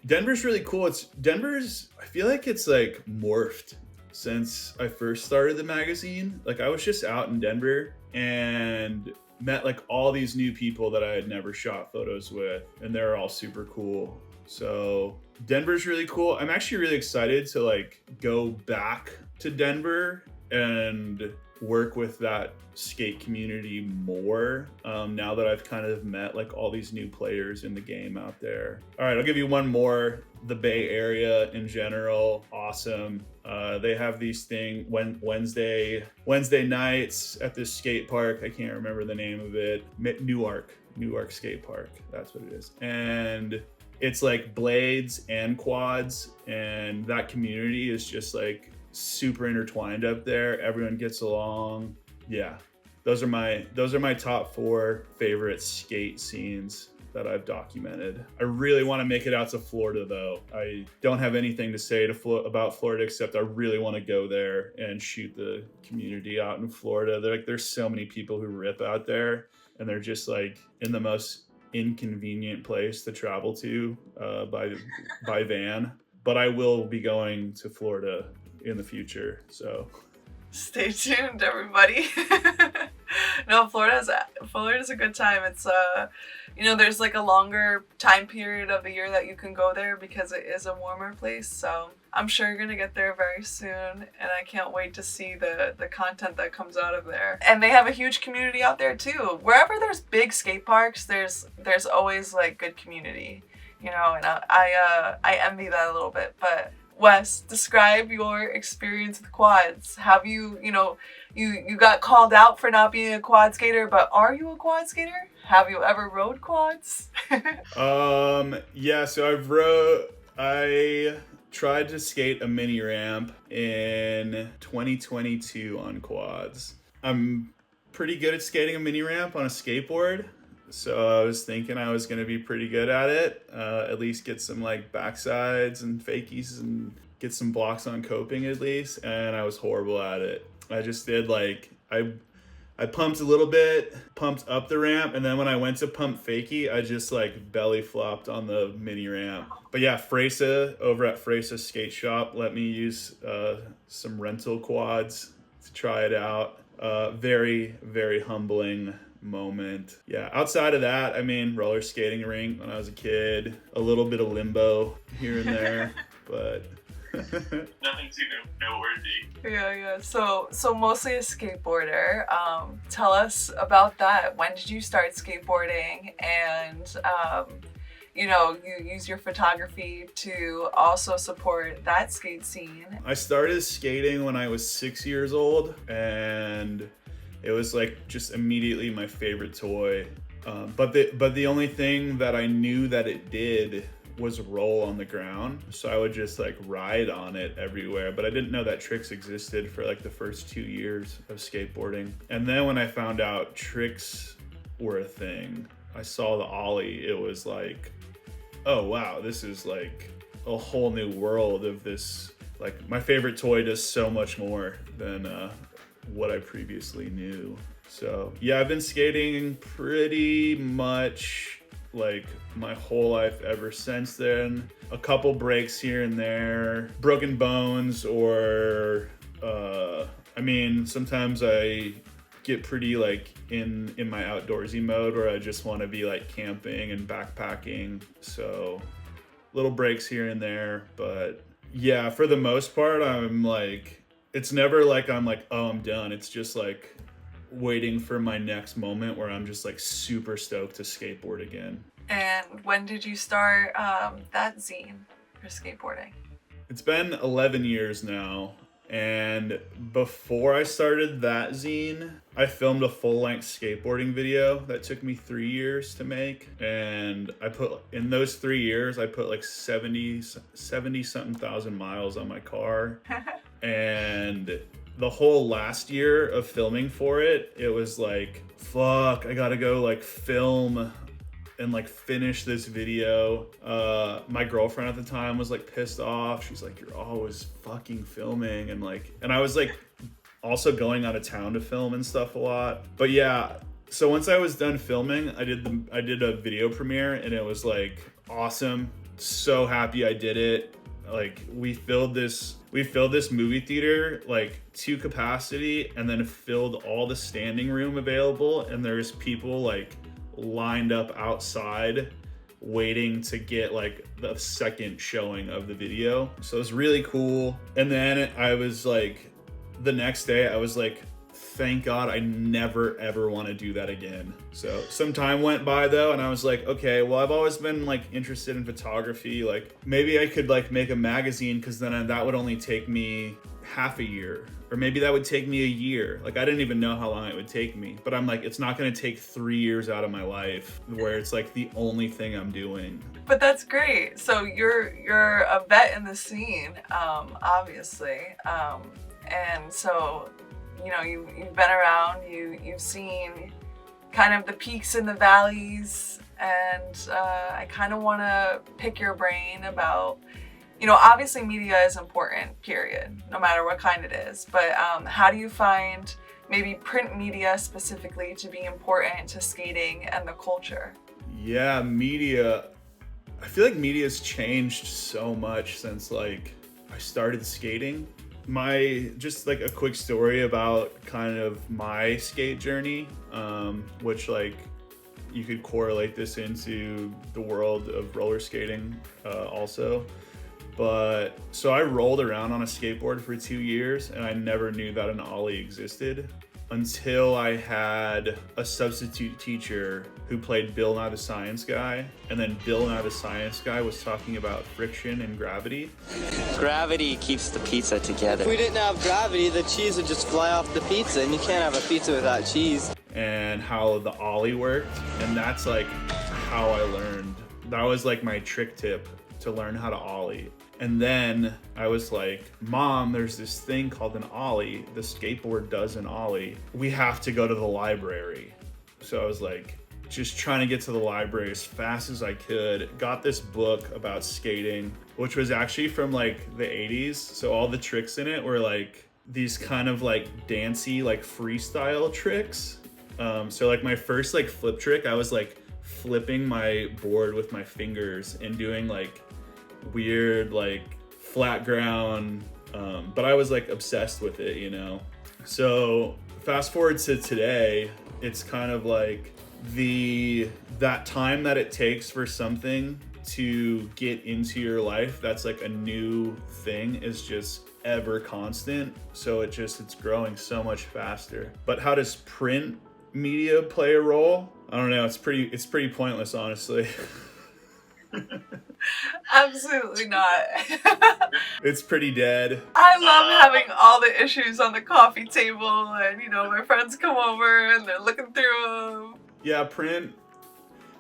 Denver's really cool. I feel like it's like morphed since I first started the magazine. Like I was just out in Denver and met like all these new people that I had never shot photos with, and they're all super cool. So Denver's really cool. I'm actually really excited to like go back to Denver and work with that skate community more, now that I've kind of met like all these new players in the game out there. All right, I'll give you one more. The Bay Area in general, awesome. They have these Wednesday nights at this skate park. I can't remember the name of it. Newark Skate Park. That's what it is. And it's like blades and quads, and that community is just like super intertwined up there. Everyone gets along. Yeah, those are my top 4 favorite skate scenes that I've documented. I really want to make it out to Florida though. I don't have anything to say about Florida except I really want to go there and shoot the community out in Florida. There's so many people who rip out there, and they're just like in the most inconvenient place to travel to by van. But I will be going to Florida in the future, so Stay tuned, everybody. No, Florida's a good time. It's you know, there's like a longer time period of the year that you can go there because it is a warmer place. So I'm sure you're gonna get there very soon, and I can't wait to see the content that comes out of there. And they have a huge community out there too. Wherever there's big skate parks, there's always like good community, you know. And I envy that a little bit. But Wes, describe your experience with quads. Have you got called out for not being a quad skater, but are you a quad skater? Have you ever rode quads? Yeah, so I tried to skate a mini ramp in 2022 on quads. I'm pretty good at skating a mini ramp on a skateboard, so I was thinking I was going to be pretty good at it, at least get some like backsides and fakies and get some blocks on coping at least, and I was horrible at it. I just did like, I pumped a little bit, pumped up the ramp, and then when I went to pump fakie, I just like belly flopped on the mini ramp. But yeah, Freysa over at Freysa Skate Shop let me use some rental quads to try it out. Very, very humbling moment. Yeah, outside of that, I mean, roller skating rink when I was a kid, a little bit of limbo here and there, but nothing too noteworthy. Yeah. So mostly a skateboarder. Tell us about that. When did you start skateboarding? And you use your photography to also support that skate scene. I started skating when I was 6 years old, and it was like just immediately my favorite toy. But the only thing that I knew that it did was roll on the ground. So I would just like ride on it everywhere. But I didn't know that tricks existed for like the first 2 years of skateboarding. And then when I found out tricks were a thing, I saw the ollie. It was like, oh wow, this is like a whole new world of this. Like my favorite toy does so much more than what I previously knew. So yeah, I've been skating pretty much like my whole life ever since then. A couple breaks here and there, broken bones, or I mean, sometimes I get pretty like in my outdoorsy mode where I just want to be like camping and backpacking. So little breaks here and there, but yeah, for the most part, I'm like, it's never like I'm like, oh, I'm done. It's just like waiting for my next moment where I'm just like super stoked to skateboard again. And when did you start that zine for skateboarding? It's been 11 years now. And before I started that zine, I filmed a full-length skateboarding video that took me 3 years to make. And in those 3 years, I put like 70 something thousand miles on my car. And the whole last year of filming for it, it was like, fuck, I gotta go like film and like finish this video. My girlfriend at the time was like pissed off. She's like, you're always fucking filming. And I was like also going out of town to film and stuff a lot. But yeah, so once I was done filming, I did a video premiere, and it was like awesome. So happy I did it. Like we filled this movie theater like to capacity, and then filled all the standing room available, and there's people like lined up outside waiting to get like the second showing of the video. So it was really cool. And then I was like, the next day I was like, thank God I never ever want to do that again. So some time went by though, and I was like, okay, well, I've always been like interested in photography. Like maybe I could like make a magazine, because then that would only take me half a year, or maybe that would take me a year. Like I didn't even know how long it would take me, but I'm like, it's not going to take 3 years out of my life where it's like the only thing I'm doing. But that's great. So you're a vet in the scene, obviously, and so you've been around, you've seen kind of the peaks and the valleys, and I kind of want to pick your brain about, obviously media is important, period, no matter what kind it is, but how do you find maybe print media specifically to be important to skating and the culture? Yeah, media. I feel like media's changed so much since like I started skating. Just like a quick story about kind of my skate journey, which like you could correlate this into the world of roller skating also. But so I rolled around on a skateboard for 2 years, and I never knew that an ollie existed until I had a substitute teacher who played Bill Nye the Science Guy. And then Bill Nye the Science Guy was talking about friction and gravity. Gravity keeps the pizza together. If we didn't have gravity, the cheese would just fly off the pizza, and you can't have a pizza without cheese. And how the ollie worked. And that's like how I learned. That was like my trick tip to learn how to ollie. And then I was like, Mom, there's this thing called an ollie. The skateboard does an ollie. We have to go to the library. So I was like, just trying to get to the library as fast as I could. Got this book about skating, which was actually from like the 80s. So all the tricks in it were like these kind of like dancey, like freestyle tricks. So like my first like flip trick, I was like flipping my board with my fingers and doing like weird like flat ground, but I was like obsessed with it, you know? So fast forward to today, it's kind of like that time that it takes for something to get into your life that's like a new thing is just ever constant. So it's growing so much faster. But how does print media play a role? I don't know. It's pretty pointless, honestly. Absolutely not. It's pretty dead. I love having all the issues on the coffee table, and you know, my friends come over and they're looking through them. Yeah, print.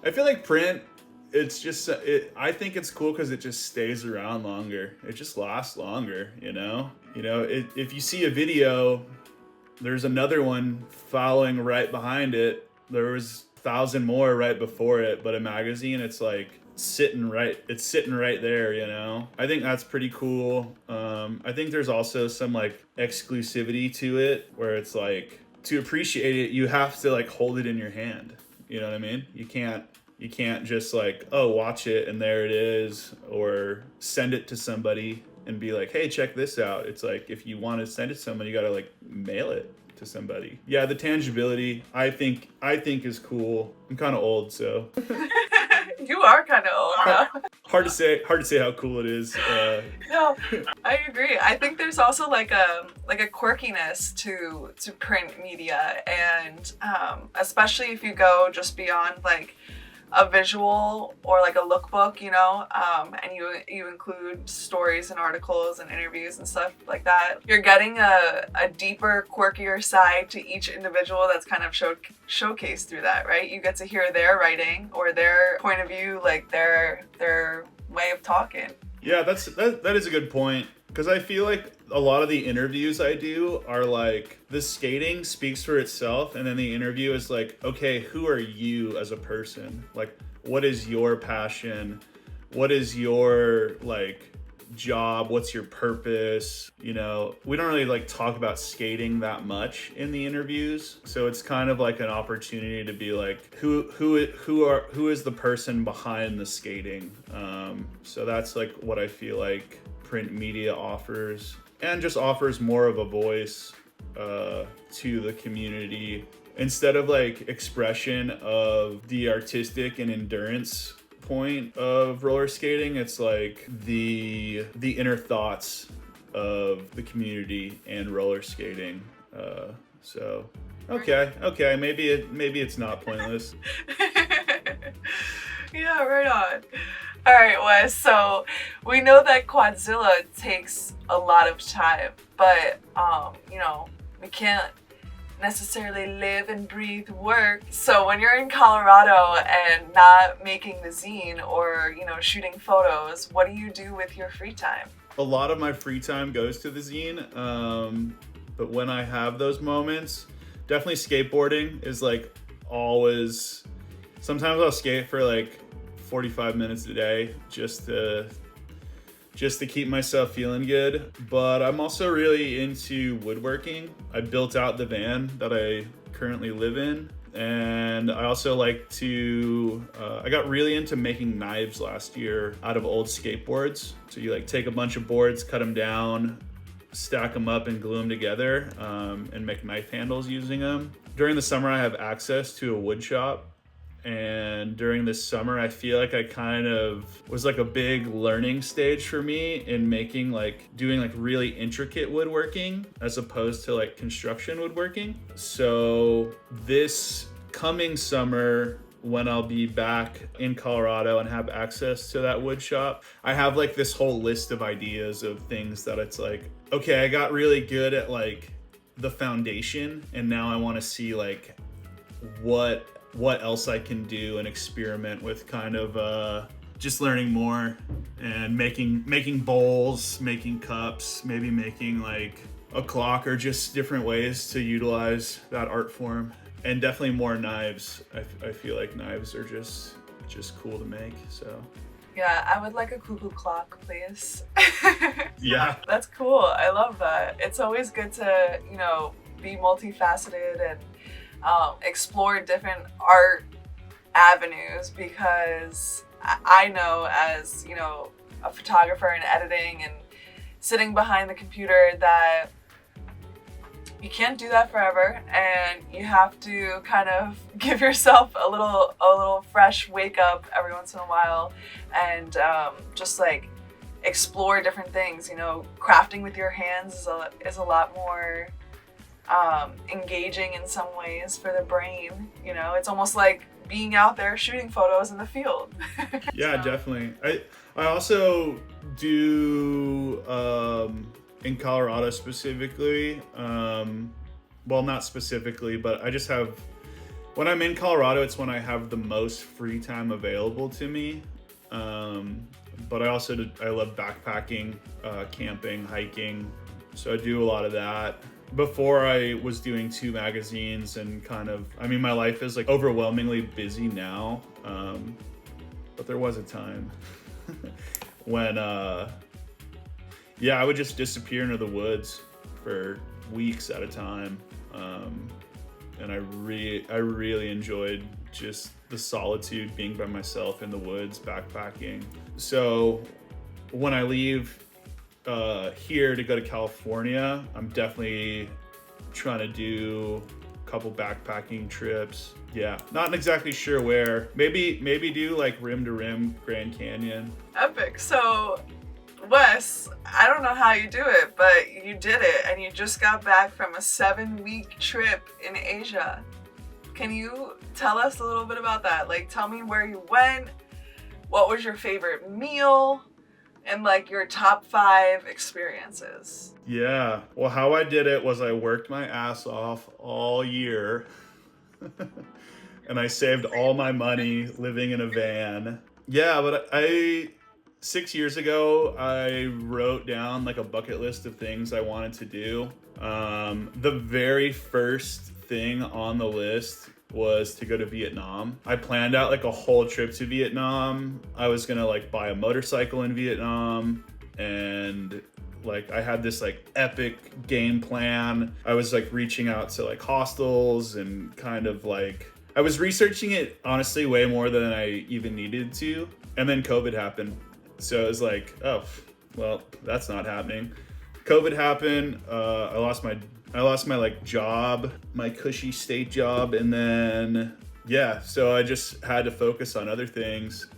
I feel like print, it's just, I think it's cool because it just stays around longer. It just lasts longer, you know? If you see a video, there's another one following right behind it. There was 1,000 more right before it, but a magazine, it's like sitting right there, you know? I think that's pretty cool. I think there's also some like exclusivity to it where it's like, to appreciate it, you have to like hold it in your hand. You know what I mean? You can't just like, oh, watch it and there it is, or send it to somebody and be like, hey, check this out. It's like, if you want to send it to somebody, you got to like mail it to somebody. Yeah, the tangibility, I think is cool. I'm kind of old, so. You are kind of old now. Hard to say how cool it is. No, I agree. I think there's also like a quirkiness to print media, and especially if you go just beyond like a visual or like a lookbook, you know, and you include stories and articles and interviews and stuff like that. You're getting a deeper, quirkier side to each individual that's kind of showcased through that, right? You get to hear their writing or their point of view, like their way of talking. Yeah, that is a good point, because I feel like a lot of the interviews I do are like, the skating speaks for itself, and then the interview is like, okay, who are you as a person? Like, what is your passion? What is your like job? What's your purpose? You know, we don't really like talk about skating that much in the interviews, so it's kind of like an opportunity to be like, who is the person behind the skating? So that's like what I feel like print media offers, and just offers more of a voice to the community, instead of like expression of the artistic and endurance point of roller skating. It's like the inner thoughts of the community and roller skating. So okay, maybe it's not pointless. Yeah, right on. All right, Wes, so we know that Quadzilla takes a lot of time, but you know, we can't necessarily live and breathe work. So when you're in Colorado and not making the zine or, you know, shooting photos, what do you do with your free time? A lot of my free time goes to the zine, but when I have those moments, definitely skateboarding is like always. Sometimes I'll skate for like 45 minutes a day just to keep myself feeling good. But I'm also really into woodworking. I built out the van that I currently live in, and I also like to I got really into making knives last year out of old skateboards. So you like take a bunch of boards, cut them down, stack them up and glue them together, and make knife handles using them. During the summer I have access to a wood shop, and during this summer I feel like I kind of was like a big learning stage for me in doing like really intricate woodworking as opposed to like construction woodworking. So this coming summer, when I'll be back in Colorado and have access to that wood shop, I have like this whole list of ideas of things that it's like, okay, I got really good at like the foundation, and now I want to see like what else I can do and experiment with, kind of just learning more and making bowls, making cups, maybe making like a clock, or just different ways to utilize that art form. And definitely more knives. I feel like knives are just cool to make, so. Yeah, I would like a cuckoo clock, please. Yeah. That's cool. I love that. It's always good to, be multifaceted and explore different art avenues, because I know as, a photographer and editing and sitting behind the computer that you can't do that forever, and you have to kind of give yourself a little fresh wake up every once in a while, and just like explore different things. Crafting with your hands is a lot more engaging in some ways for the brain. It's almost like being out there shooting photos in the field. Yeah, definitely. I also do in Colorado specifically. Well, not specifically, but I just have, when I'm in Colorado, it's when I have the most free time available to me. But I love backpacking, camping, hiking. So I do a lot of that. Before I was doing 2 magazines and my life is like overwhelmingly busy now. But there was a time when, I would just disappear into the woods for weeks at a time. And I really enjoyed just the solitude, being by myself in the woods, backpacking. So when I leave here to go to California, I'm definitely trying to do a couple backpacking trips. Yeah, not exactly sure where. Maybe do like rim to rim Grand Canyon. Epic. So Wes, I don't know how you do it, but you did it, and you just got back from a 7-week trip in Asia. Can you tell us a little bit about that? Like, tell me where you went, what was your favorite meal, and like your top 5 experiences. Yeah, well, how I did it was I worked my ass off all year and I saved all my money living in a van. Yeah, but 6 years ago, I wrote down like a bucket list of things I wanted to do. The very first thing on the list was to go to Vietnam. I planned out like a whole trip to Vietnam. I was gonna like buy a motorcycle in Vietnam, and like I had this like epic game plan. I was like reaching out to like hostels and kind of like, I was researching it honestly way more than I even needed to. And then COVID happened. So it was like, oh, well, that's not happening. COVID happened. I lost my like job, my cushy state job. And then, so I just had to focus on other things.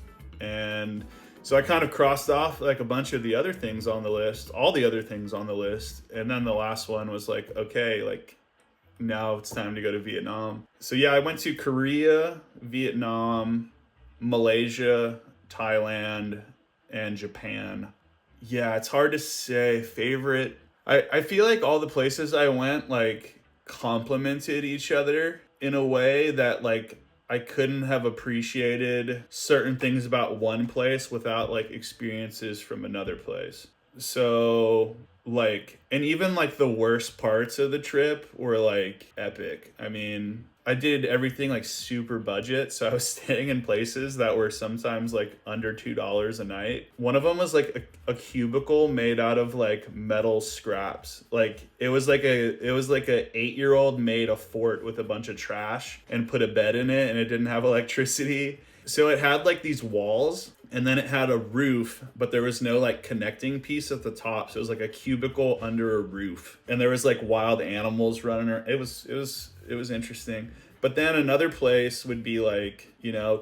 And so I kind of crossed off like a bunch of the other things on the list, all the other things on the list. And then the last one was like, okay, like now it's time to go to Vietnam. So I went to Korea, Vietnam, Malaysia, Thailand, and Japan. Yeah, it's hard to say favorite. I feel like all the places I went like complemented each other in a way that like I couldn't have appreciated certain things about one place without like experiences from another place. So like, and even like the worst parts of the trip were like epic. I mean, I did everything like super budget. So I was staying in places that were sometimes like under $2 a night. One of them was like a cubicle made out of like metal scraps. Like it was like a 8-year-old made a fort with a bunch of trash and put a bed in it, and it didn't have electricity. So it had like these walls, and then it had a roof, but there was no like connecting piece at the top. So it was like a cubicle under a roof, and there was like wild animals running around. It was interesting. But then another place would be like,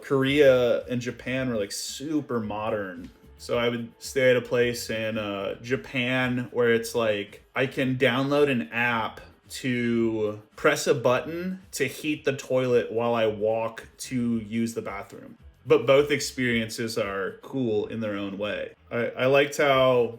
Korea and Japan were like super modern. So I would stay at a place in Japan where it's like I can download an app to press a button to heat the toilet while I walk to use the bathroom. But both experiences are cool in their own way. I liked how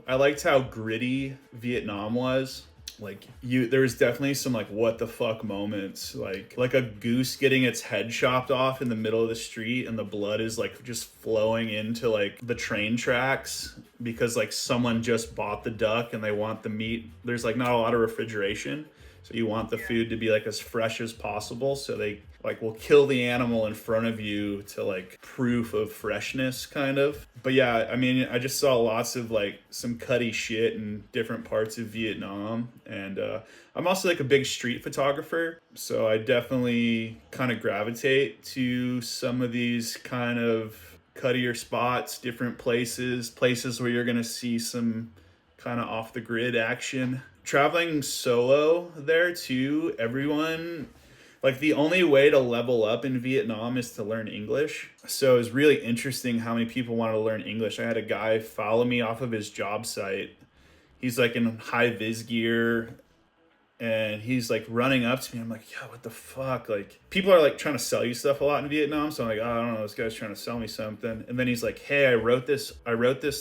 gritty Vietnam was. Like there was definitely some like what the fuck moments, like a goose getting its head chopped off in the middle of the street and the blood is like just flowing into like the train tracks because like someone just bought the duck and they want the meat. There's like not a lot of refrigeration. So you want the food to be like as fresh as possible. So they like will kill the animal in front of you to like proof of freshness kind of. But yeah, I mean, I just saw lots of like some cutty shit in different parts of Vietnam. And I'm also like a big street photographer. So I definitely kind of gravitate to some of these kind of cuttier spots, different places where you're going to see some kind of off the grid action. Traveling solo there too, everyone, like the only way to level up in Vietnam is to learn English. So it was really interesting how many people want to learn English. I had a guy follow me off of his job site. He's like in high vis gear and he's like running up to me. I'm like, yo, what the fuck? Like, people are like trying to sell you stuff a lot in Vietnam. So I'm like, oh, I don't know, this guy's trying to sell me something. And then he's like, hey, I wrote this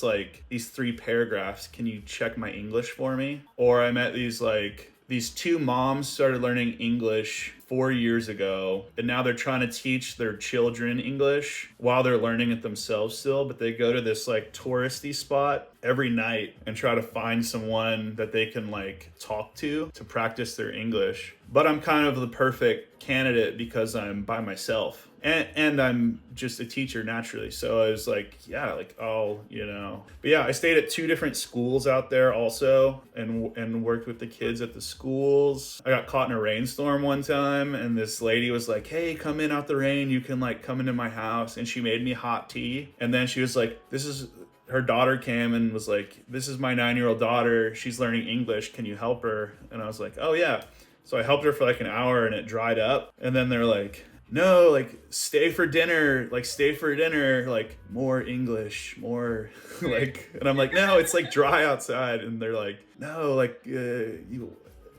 like these 3 paragraphs. Can you check my English for me? Or I met these 2 moms started learning English 4 years ago, and now they're trying to teach their children English while they're learning it themselves still, but they go to this like touristy spot every night and try to find someone that they can like talk to practice their English. But I'm kind of the perfect candidate because I'm by myself. And I'm just a teacher naturally. So I was like, yeah, like, oh, you know. But yeah, I stayed at 2 different schools out there also and worked with the kids at the schools. I got caught in a rainstorm one time and this lady was like, hey, come in out the rain. You can like come into my house. And she made me hot tea. And then she was like, her daughter came and was like, this is my 9-year-old daughter. She's learning English. Can you help her? And I was like, oh yeah. So I helped her for like an hour and it dried up. And then they're like, no, like stay for dinner, like more English, more like, and I'm like, no, it's like dry outside. And they're like, no, like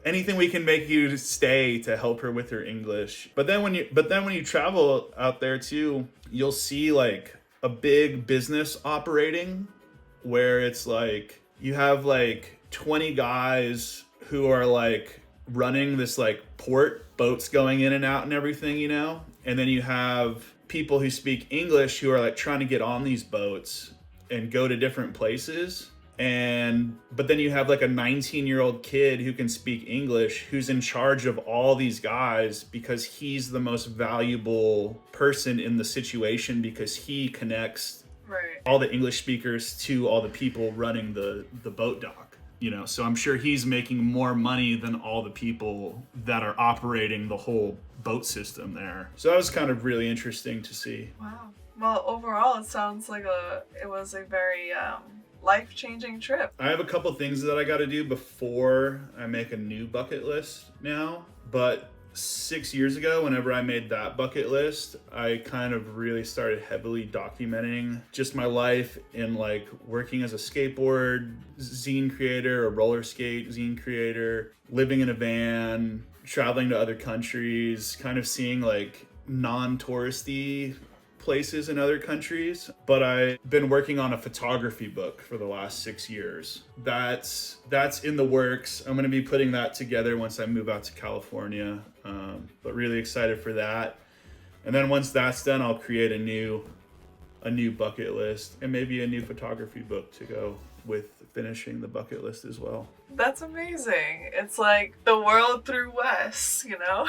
anything we can make you stay to help her with her English. But then when you travel out there too, you'll see like a big business operating where it's like you have like 20 guys who are like running this like port, boats going in and out and everything, you know? And then you have people who speak English who are like trying to get on these boats and go to different places. But then you have like a 19-year-old kid who can speak English who's in charge of all these guys because he's the most valuable person in the situation because he connects all the English speakers to all the people running the boat dock. You know, so I'm sure he's making more money than all the people that are operating the whole boat system there. So that was kind of really interesting to see. Wow. Well, overall, it sounds like it was a very life-changing trip. I have a couple things that I got to do before I make a new bucket list now, but 6 years ago, whenever I made that bucket list, I kind of really started heavily documenting just my life in like working as a skateboard zine creator, a roller skate zine creator, living in a van, traveling to other countries, kind of seeing like non-touristy places in other countries. But I've been working on a photography book for the last 6 years. That's in the works. I'm going to be putting that together once I move out to California. But really excited for that. And then once that's done, I'll create a new bucket list and maybe a new photography book to go with finishing the bucket list as well. That's amazing. It's like the world through Wes, you know?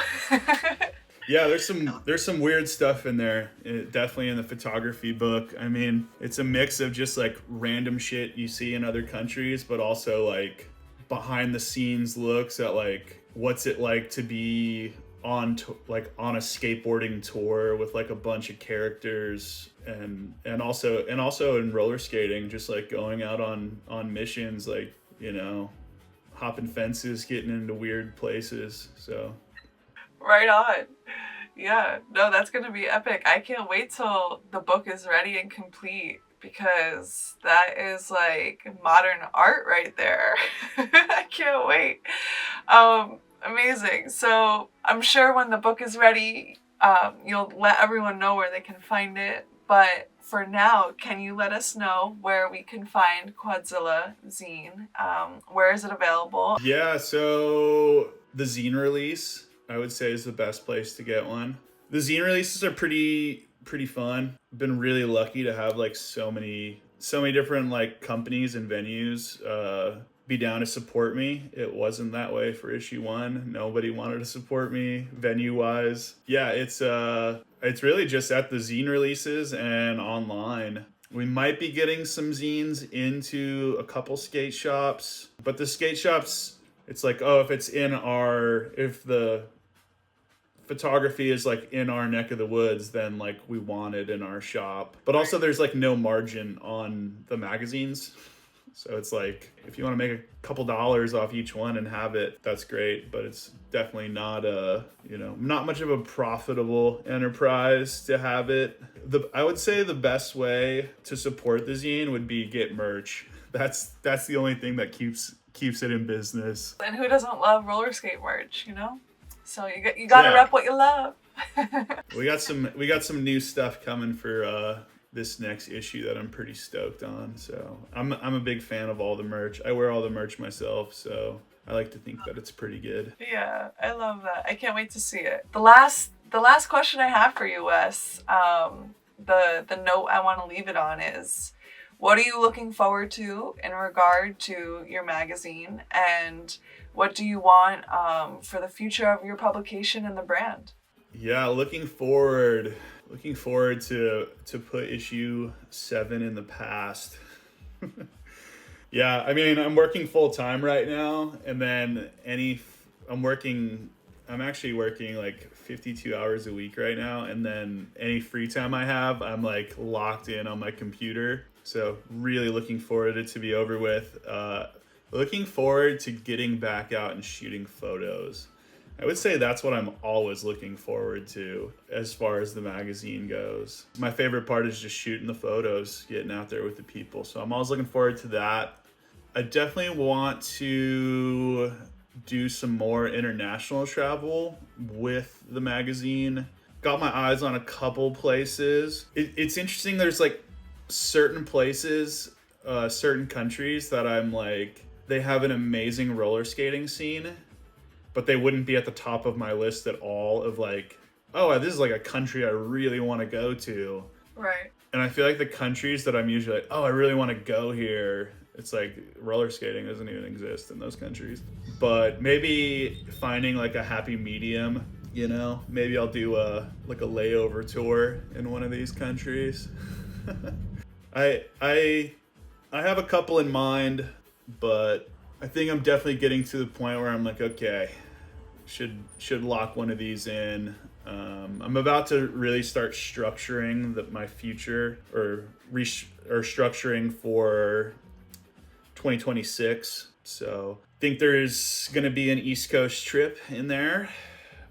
Yeah, there's some weird stuff in there, definitely in the photography book. I mean, it's a mix of just like random shit you see in other countries, but also like behind the scenes looks at like what's it like to be on a skateboarding tour with like a bunch of characters, and also in roller skating, just like going out on missions, like, you know, hopping fences, getting into weird places. So right on. Yeah, no, that's gonna be epic. I can't wait till the book is ready and complete, because that is like modern art right there. I can't wait. Amazing. So I'm sure when the book is ready, you'll let everyone know where they can find it. But for now, can you let us know where we can find Quadzilla Zine? Where is it available? Yeah, so the zine release, I would say, is the best place to get one. The zine releases are pretty fun. I've been really lucky to have like so many so many different like companies and venues be down to support me. It wasn't that way for issue 1. Nobody wanted to support me venue wise. Yeah, it's really just at the zine releases and online. We might be getting some zines into a couple skate shops, but the skate shops, it's like, oh, if the photography is like in our neck of the woods, then like we want it in our shop. But also there's like no margin on the magazines. So it's like, if you want to make a couple dollars off each one and have it, that's great. But it's definitely not not much of a profitable enterprise to have it. I would say the best way to support the zine would be get merch. That's the only thing that keeps it in business. And who doesn't love roller skate merch, you know? So you gotta rep what you love. We got some new stuff coming for this next issue that I'm pretty stoked on. So I'm a big fan of all the merch. I wear all the merch myself, so I like to think that it's pretty good. Yeah, I love that. I can't wait to see it. The last question I have for you, Wes, the note I want to leave it on is, what are you looking forward to in regard to your magazine, and what do you want for the future of your publication and the brand? Yeah, looking forward to put issue 7 in the past. Yeah, I mean, I'm working full time right now, and then I'm actually working like 52 hours a week right now, and then any free time I have, I'm like locked in on my computer. So really looking forward to it to be over with. Looking forward to getting back out and shooting photos. I would say that's what I'm always looking forward to as far as the magazine goes. My favorite part is just shooting the photos, getting out there with the people. So I'm always looking forward to that. I definitely want to do some more international travel with the magazine. Got my eyes on a couple places. It's interesting. There's like certain places, certain countries that I'm like, they have an amazing roller skating scene, but they wouldn't be at the top of my list at all of like, oh, this is like a country I really want to go to. Right. And I feel like the countries that I'm usually like, oh, I really want to go here, it's like roller skating doesn't even exist in those countries. But maybe finding like a happy medium, you know, maybe I'll do a layover tour in one of these countries. I have a couple in mind, but I think I'm definitely getting to the point where I'm like, okay, should lock one of these in. I'm about to really start structuring my future or structuring for 2026. So I think there's going to be an East Coast trip in there,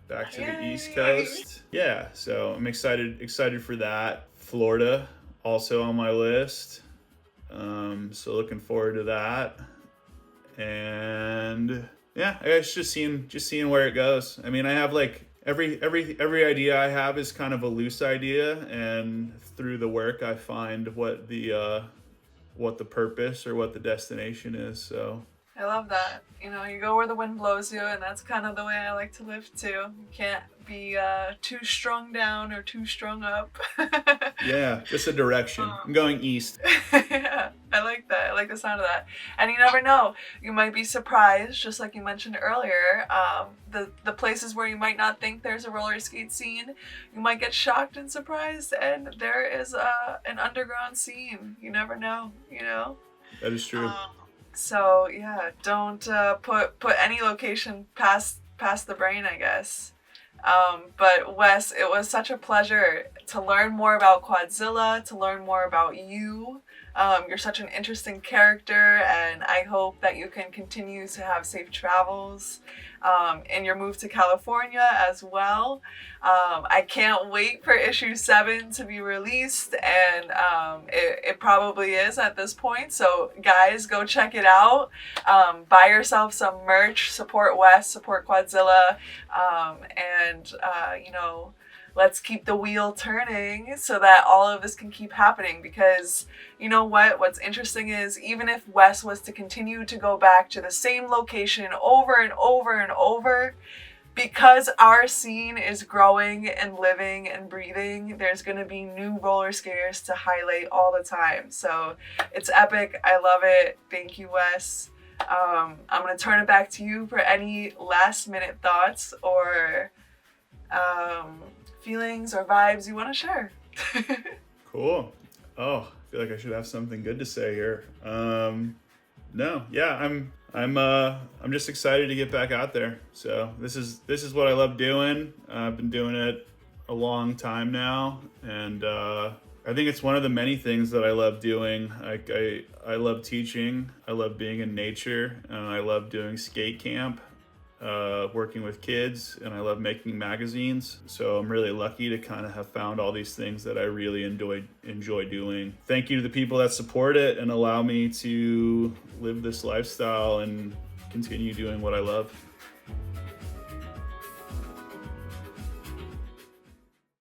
back to the East Coast. Yeah, so I'm excited for that. Florida also on my list. So looking forward to that. And yeah, it's just seeing where it goes. I mean, I have like every idea I have is kind of a loose idea, and through the work I find what the purpose or what the destination is. So I love that. You know, you go where the wind blows you, and that's kind of the way I like to live too. You can't be too strung down or too strung up. Yeah, just a direction. I'm going east. Yeah, I like that. I like the sound of that. And you never know. You might be surprised, just like you mentioned earlier, the places where you might not think there's a roller skate scene, you might get shocked and surprised, and there is an underground scene. You never know, you know? That is true. So yeah, don't put any location past the brain, I guess. But Wes, it was such a pleasure to learn more about Quadzilla, to learn more about you. You're such an interesting character, and I hope that you can continue to have safe travels in your move to California as well. I can't wait for issue 7 to be released, and it probably is at this point. So guys, go check it out. Buy yourself some merch, support Wes, support Quadzilla, and you know, let's keep the wheel turning so that all of this can keep happening. Because you know what's interesting is, even if Wes was to continue to go back to the same location over and over and over, because our scene is growing and living and breathing, there's going to be new roller skaters to highlight all the time. So it's epic. I love it. Thank you, Wes. I'm going to turn it back to you for any last minute thoughts or feelings or vibes you want to share. Cool. Oh, I feel like I should have something good to say here. No, yeah, I'm just excited to get back out there. So this is what I love doing. I've been doing it a long time now, and I think it's one of the many things that I love doing. Like I love teaching. I love being in nature. I love doing skate camp, working with kids, and I love making magazines. So I'm really lucky to kind of have found all these things that I really enjoy doing. Thank you to the people that support it and allow me to live this lifestyle and continue doing what I love.